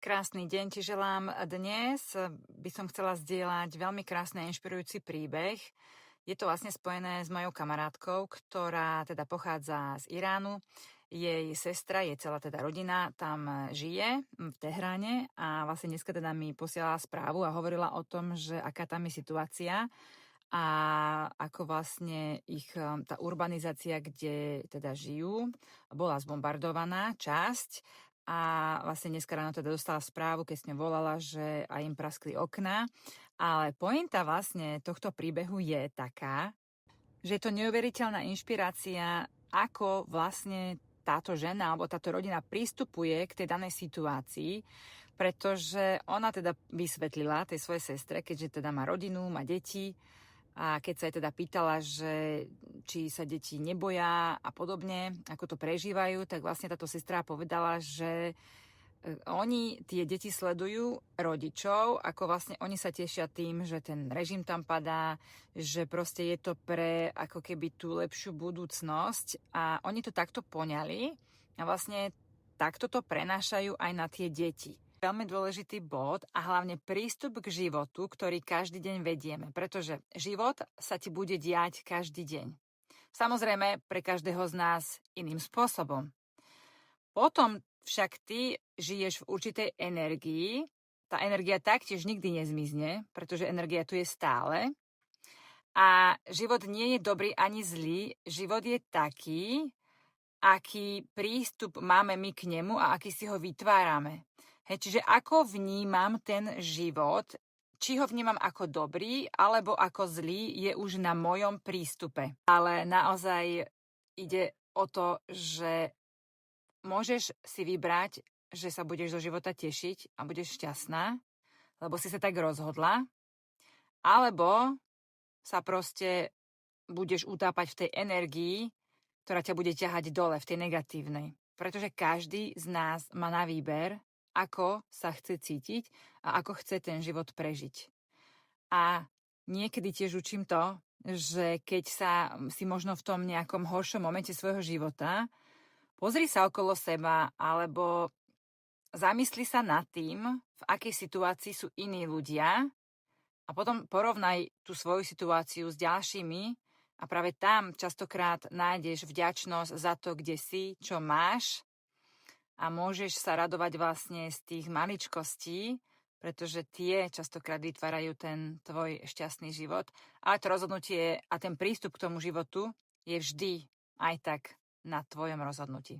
Krásny deň ti želám. Dnes by som chcela zdieľať veľmi krásny a inšpirujúci príbeh. Je to vlastne spojené s mojou kamarátkou, ktorá teda pochádza z Iránu. Jej sestra, jej celá teda rodina tam žije v Tehráne a vlastne dneska teda mi posielala správu a hovorila o tom, že aká tam je situácia a ako vlastne ich tá urbanizácia, kde teda žijú, bola zbombardovaná časť a vlastne dneska ráno teda dostala správu, keď s ňou volala, že aj im praskli okná. Ale pointa vlastne tohto príbehu je taká, že je to neuveriteľná inšpirácia, ako vlastne táto žena alebo táto rodina pristupuje k tej danej situácii, pretože ona teda vysvetlila tej svojej sestre, keďže teda má rodinu, má deti, a keď sa jej teda pýtala, že či sa deti neboja a podobne, ako to prežívajú, tak vlastne táto sestra povedala, že oni, tie deti sledujú rodičov, ako vlastne oni sa tešia tým, že ten režim tam padá, že proste je to pre ako keby tú lepšiu budúcnosť a oni to takto poňali a vlastne takto to prenášajú aj na tie deti. Veľmi dôležitý bod a hlavne prístup k životu, ktorý každý deň vedieme, pretože život sa ti bude diať každý deň. Samozrejme pre každého z nás iným spôsobom. Potom však ty žiješ v určitej energii, tá energia taktiež nikdy nezmizne, pretože energia tu je stále a život nie je dobrý ani zlý, život je taký, aký prístup máme my k nemu a aký si ho vytvárame. Čiže ako vnímam ten život, či ho vnímam ako dobrý alebo ako zlý, je už na mojom prístupe. Ale naozaj ide o to, že môžeš si vybrať, že sa budeš zo života tešiť a budeš šťastná, lebo si sa tak rozhodla, alebo sa proste budeš utápať v tej energii, ktorá ťa bude ťahať dole, v tej negatívnej. Pretože každý z nás má na výber, ako sa chce cítiť a ako chce ten život prežiť. A niekedy tiež učím to, že keď si možno v tom nejakom horšom momente svojho života, pozri sa okolo seba alebo zamysli sa nad tým, v akej situácii sú iní ľudia a potom porovnaj tú svoju situáciu s ďalšími a práve tam častokrát nájdeš vďačnosť za to, kde si, čo máš a môžeš sa radovať vlastne z tých maličkostí, pretože tie častokrát vytvárajú ten tvoj šťastný život. Ale to rozhodnutie a ten prístup k tomu životu je vždy aj tak na tvojom rozhodnutí.